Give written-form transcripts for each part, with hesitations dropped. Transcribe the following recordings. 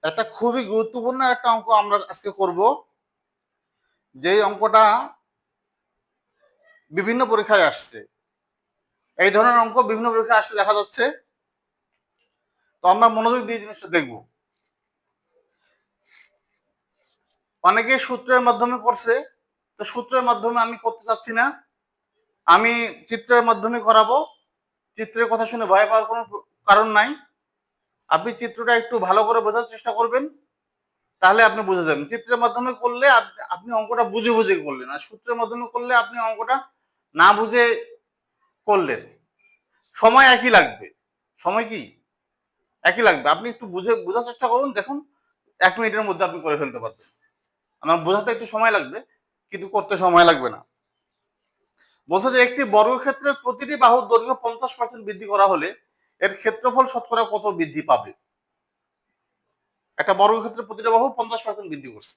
একটা খুবই গুরুত্বপূর্ণ একটা অঙ্ক আমরা আজকে করব, যেই অঙ্কটা বিভিন্ন পরীক্ষায় আসছে। এই ধরনের অঙ্ক বিভিন্ন পরীক্ষায় আসতে দেখা যাচ্ছে। তো আমরা মনোযোগ দিয়ে জিনিসটা দেখব। অনেকে সূত্রের মাধ্যমে করছে, তো সূত্রের মাধ্যমে আমি করতে চাচ্ছি না, আমি চিত্রের মাধ্যমে করাবো। চিত্রের কথা শুনে ভয় পাওয়ার কোনো কারণ নাই। আপনি চিত্রটা একটু ভালো করে বোঝার চেষ্টা করবেন, তাহলে আপনি বুঝে যাবেন। চিত্রের মাধ্যমে করলে আপনি অঙ্কটা বুঝে বুঝে করলেন, আর সূত্রের মাধ্যমে করলে আপনি অঙ্কটা না বুঝে করলেন। সময় একই লাগবে, সময় কি একই লাগবে। আপনি একটু বোঝার চেষ্টা করুন, দেখুন 1 মিনিটের মধ্যে আপনি করে ফেলতে পারবেন। আমার বোঝাতে একটু সময় লাগবে, কিন্তু করতে সময় লাগবে না। বলছে যে একটি বর্গক্ষেত্রের প্রতিটি বাহুর দৈর্ঘ্য 50% বৃদ্ধি করা হলে এর ক্ষেত্রফল শতকরা কত বৃদ্ধি পাবে? একটা বর্গক্ষেত্রের প্রতিটা বাহু 50% বৃদ্ধি করছে।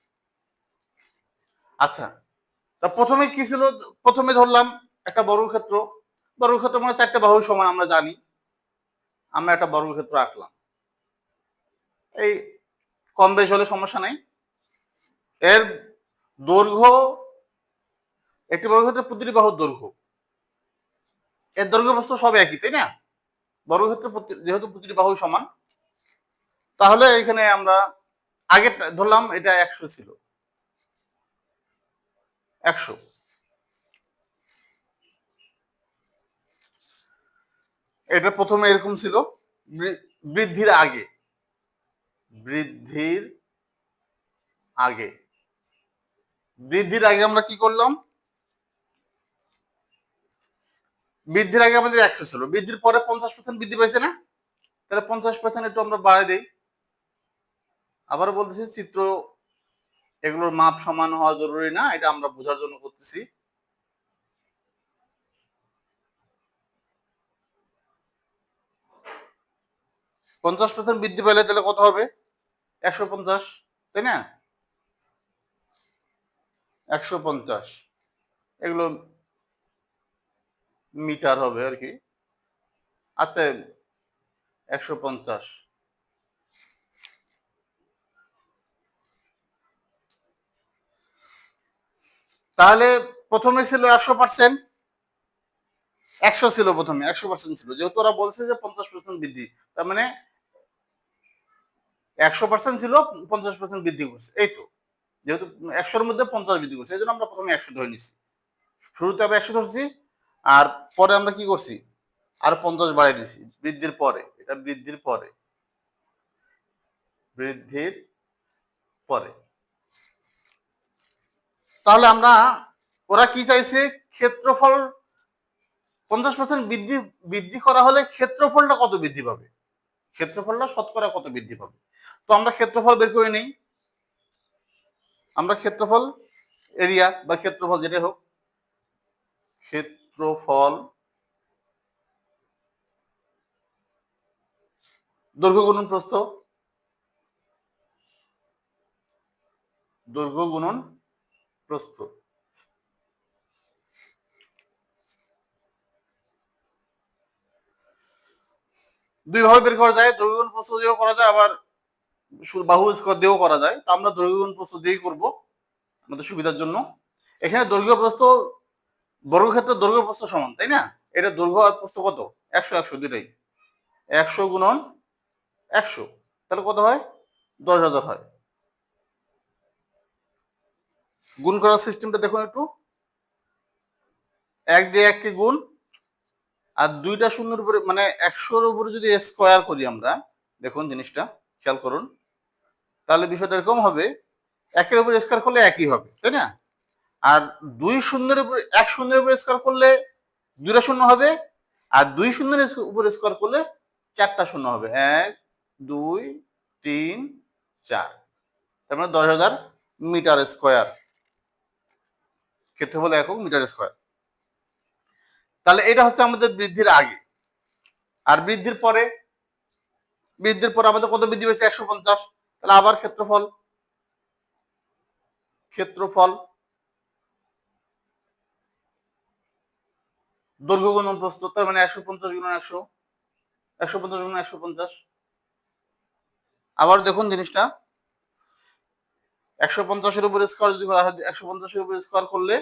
আচ্ছা, তা প্রথমে কি ছিল? প্রথমে ধরলাম একটা বর্গক্ষেত্র মানে 4টে বাহু সমান, আমরা জানি। আমরা একটা বর্গক্ষেত্র আঁকলাম, এই কম বেশ হলে সমস্যা নাই। এর দৈর্ঘ্য, একটি বর্গক্ষেত্রের প্রতিটি বাহুর দৈর্ঘ্য, এর দৈর্ঘ্য প্রস্থ সব একই, তাই না? বর্গক্ষেত্রের যেহেতু প্রতিটি বাহু সমান, তাহলে এখানে আমরা আগে ধরলাম এটা 100 ছিল, 100। এটা প্রথমে এরকম ছিল বৃদ্ধির আগে, বৃদ্ধির আগে বৃদ্ধির আগে আমরা কি করলাম? বৃদ্ধির আগে আমাদের 100 ছিল, বৃদ্ধির পরে 50% বৃদ্ধি পাইছে না? তাহলে 50% একটু আমরা বাড়াই দেই। আবার বলতেছি, চিত্র এগুলোর মাপ সমান হওয়া জরুরি না, এটা আমরা বোঝার জন্য করতেছি। পঞ্চাশ পার্সেন্ট বৃদ্ধি পেলে তাহলে কত হবে? 150, তাই না? 150, এগুলো মিটার হবে আর কি। আচ্ছা, 150, তাহলে প্রথমে ছিল 100%, 100 ছিল প্রথমে, 100% ছিল, যেহেতু ওরা বলছে যে 50% বৃদ্ধি, তার মানে 100% ছিল, 50% বৃদ্ধি করছে, এই তো। যেহেতু 100-র মধ্যে 50 বৃদ্ধি করছে, এই জন্য আমরা প্রথমে 100 ধরে নিছি। শুরুতে আমরা 100 ধরছি, আর পরে আমরা কি করছি? আর 50 বাড়াই দিছি বৃদ্ধির পরে। এটা বৃদ্ধির পরে, বৃদ্ধির পরে। তাহলে আমরা, ওরা কি চাইছে? ক্ষেত্রফল 50% বৃদ্ধি করা হলে ক্ষেত্রফলটা কত বৃদ্ধি পাবে, ক্ষেত্রফলটা শতকরা কত বৃদ্ধি পাবে। তো আমরা ক্ষেত্রফল বের করে নেই। আমরা ক্ষেত্রফল, এরিয়া বা ক্ষেত্রফল যেটাই হোক, ক্ষেত্রফল দৈর্ঘ্য গুণন প্রস্থ, দৈর্ঘ্য গুণন প্রস্থ। দুই ভাবে বের করা যায়, দৈর্ঘ্য গুণ প্রস্থ দিয়েও করা যায়, আবার বাহু স্কোয়ার দিয়েও করা যায়। তো আমরা দৈর্ঘ্য গুণ প্রস্থ দিয়েই করব আমাদের সুবিধার জন্য। এখানে দৈর্ঘ্য প্রস্থ, বর্গক্ষেত্রের দৈর্ঘ্য প্রস্থ সমান, তাই না? এটা দৈর্ঘ্য আর প্রস্থ কত? 100 100 দুটাই। 100 গুণন 100, তাহলে কত হয়? 10,000 হয়। গুণ করার সিস্টেমটা দেখুন একটু। 1 দিয়ে 1 কে গুণ, আর দুইটা শূন্যের উপরে মানে 100-র উপরে যদি স্কোয়ার করি আমরা, দেখুন জিনিসটা খেয়াল করুন, তাহলে বিষয়টা এরকম হবে, 1-এর উপরে স্কোয়ার করলে একই হবে, তাই না? আর 2 শূন্যের উপরে 1 শূন্যের উপরে স্কোয়ার করলে 2টা শূন্য হবে, আর 2 শূন্যের উপরে স্কোয়ার করলে 4টা শূন্য হবে। 1 2 3 4, তার মানে 10,000 মিটার স্কোয়ার, ক্ষেত্রফল একক মিটার স্কোয়ার। তাহলে এটা হচ্ছে আমাদের বৃদ্ধির আগে। আর বৃদ্ধির পরে, আমাদের কত বৃদ্ধি পেয়েছে? 150। তাহলে আবার ক্ষেত্রফল, দৈর্ঘ্য গুণন প্রস্থ, তার মানে 150 গুণন 100, 150 গুণন 150, আবার দেখুন জিনিসটা, 150-এর উপর স্কোয়ার যদি করা হয়, 150-এর উপর স্কোয়ার করলে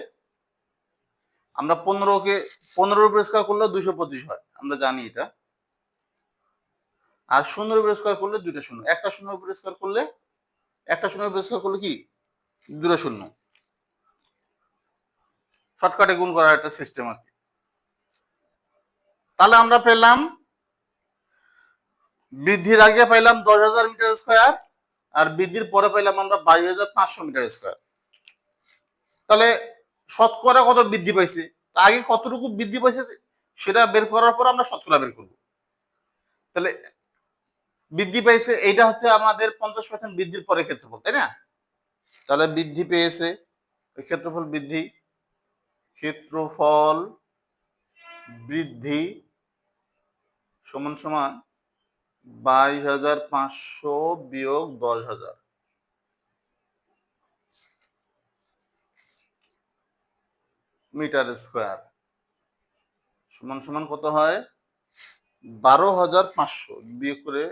আমরা 15-এর উপর স্কোয়ার করলে 225 হয়, আমরা জানি এটা। আর 0-এর উপর স্কোয়ার করলে 2টা শূন্য, একটা শূন্যের উপর স্কোয়ার করলে, একটা শূন্যের উপর স্কোয়ার করলে কি 2টা শূন্য। শর্টকাটে গুণ করার একটা সিস্টেম আর কি। তাহলে আমরা পেলাম, বৃদ্ধির আগে পাইলাম 10,000 মিটার স্কোয়ার, আর বৃদ্ধির পরে পাইলাম আমরা 22,500 মিটার স্কোয়ার। তাহলে শতকরা কত বৃদ্ধি পাইছে, আগে কতটুকু বৃদ্ধি পাইছে সেটা বের করার পর আমরা শতকরা বের করব। তাহলে বৃদ্ধি পাইছে, এইটা হচ্ছে আমাদের 50% বৃদ্ধির পরে ক্ষেত্রফল, তাই না? তাহলে বৃদ্ধি পেয়েছে, ক্ষেত্রফল বৃদ্ধি, ক্ষেত্রফল বৃদ্ধি সমান সমান 22,500 বিয়োগ 10,000 মিটার স্কোয়ার সমান সমান কত হয়? 12,500 বিয়োগ করে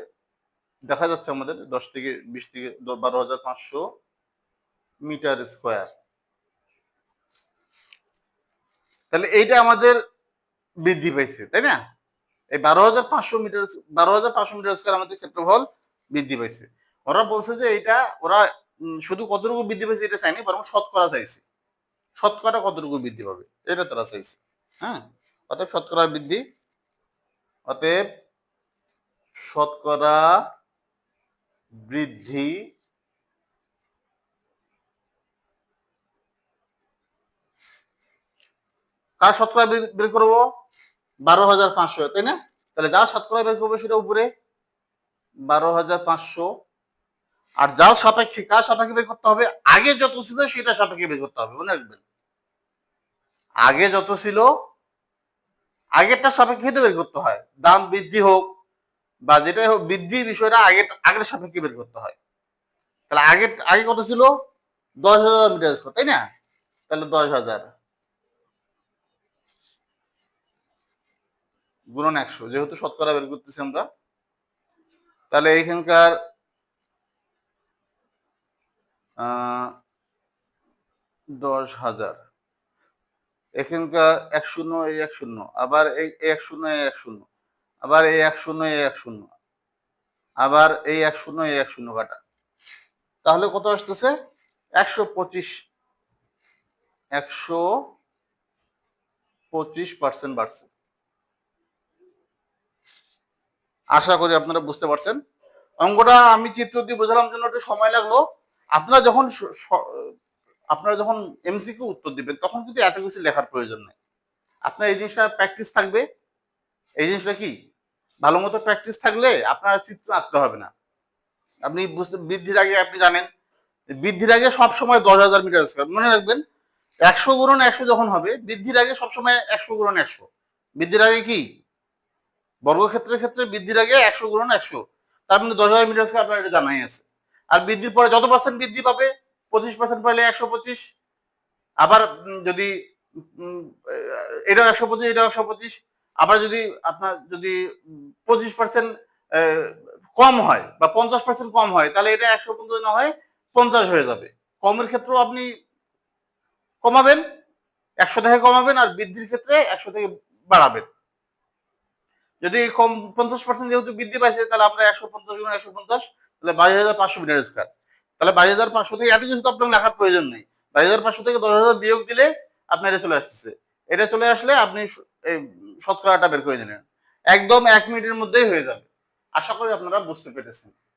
দেখা যাচ্ছে আমাদের 10 থেকে 20 থেকে 12,500 মিটার স্কোয়ার। তাহলে এইটা আমাদের বৃদ্ধি পাইছে, তাই না? এই 12,500 মিটার, 12,500 মিটার স্কোয়ার আমাদের ক্ষেত্রফল বৃদ্ধি পাইছে। ওরা বলছে যে এটা ওরা শুধু কতটুকু বৃদ্ধি পাইছে এটা চাইনি, বরং শতকরা চাইছে, শতকরা কতটুকু বৃদ্ধি পাবে এটা তারা চাইছে। হ্যাঁ, অতএব শতকরা বৃদ্ধি, অতএব শতকরা বৃদ্ধি কার শতকরা বের করবো? 12,500, তাই না? তাহলে যার শতকরা বের করবো সেটা উপরে 12,500, আর যার সাপেক্ষে, কার সাপেক্ষে বের করতে হবে? আগে যত ছিল সেটা সাপেক্ষে বের করতে হবে, মনে রাখবেন। আগে যত ছিল আগেরটা সাপেক্ষে তো বের করতে হয়, দাম বৃদ্ধি হোক বা যেটাই হোক, বৃদ্ধির বিষয়টা আগের সাপেক্ষে বের করতে হয়। তাহলে আগে কত ছিল? 10,000 মিটার স্কোয়ার, তাই না? তাহলে 10,000 গুণন 100, যেহেতু শতকরা বের করতেছি আমরা, তাহলে এইখানকার 10,000, এখানকার 1 শূন্য এই 1 শূন্য, আবার এই 1 শূন্য এই 1 শূন্য, আবার এই 1 শূন্য এই 1 শূন্য, আবার এই 1 শূন্য এই 1 শূন্য কাটা, তাহলে কত আসতেছে? 125, 125% বাড়ছে। আশা করি আপনারা বুঝতে পারছেন। অঙ্কটা আমি চিত্র দিয়ে বোঝালাম জন্য একটু সময় লাগলো। আপনারা যখন এমসিকিউ উত্তর দিবেন তখন কিন্তু এত কিছু লেখার প্রয়োজন নেই। আপনার এই জিনিসটা প্র্যাকটিস থাকবে। এই জিনিসটা কি, ভালো মতো প্র্যাকটিস থাকলে আপনার চিত্র আঁকতে হবে না। আপনি বৃদ্ধির আগে আপনি জানেন, বৃদ্ধির আগে সবসময় 10,000 মিটার স্কোয়ার, মনে রাখবেন। 100 গুণন 100 যখন হবে, বৃদ্ধির আগে সবসময় 100 গুণন 100। বৃদ্ধির আগে কি, বর্গক্ষেত্রের ক্ষেত্রে বৃদ্ধির আগে 100 গুণন 100, তার মানে 10,000 মিটার স্কোয়ার, আপনার এটা জানাই আছে। আর বৃদ্ধির পরে যত পার্সেন্ট বৃদ্ধি পাবে, 25% পাইলে 125, আবার যদি এটাও 125, এটাও 125, আবার যদি আপনার যদি 25% কম হয় বা 50% কম হয়, তাহলে এটা 150 না হয় 50 হয়ে যাবে। কমের ক্ষেত্রেও আপনি কমাবেন, 100 থেকে কমাবেন, আর বৃদ্ধির ক্ষেত্রে 100 থেকে বাড়াবেন। যদি কম 50% যেহেতু বৃদ্ধি পাইছে, তাহলে আমরা 150 গুণ 150, তাহলে 22,500 মিটার স্কোয়ার। তাহলে 22,500 থেকে এত কিছু তো আপনার লেখার প্রয়োজন নেই। 22,500 থেকে 10,000 বিয়োগ দিলে আপনার এটা চলে আসতেছে। এটা চলে আসলে আপনি শতকরাটা বের করে নিলেন, একদম 1 মিনিটের মধ্যেই হয়ে যাবে। আশা করি আপনারা বুঝতে পেরেছেন।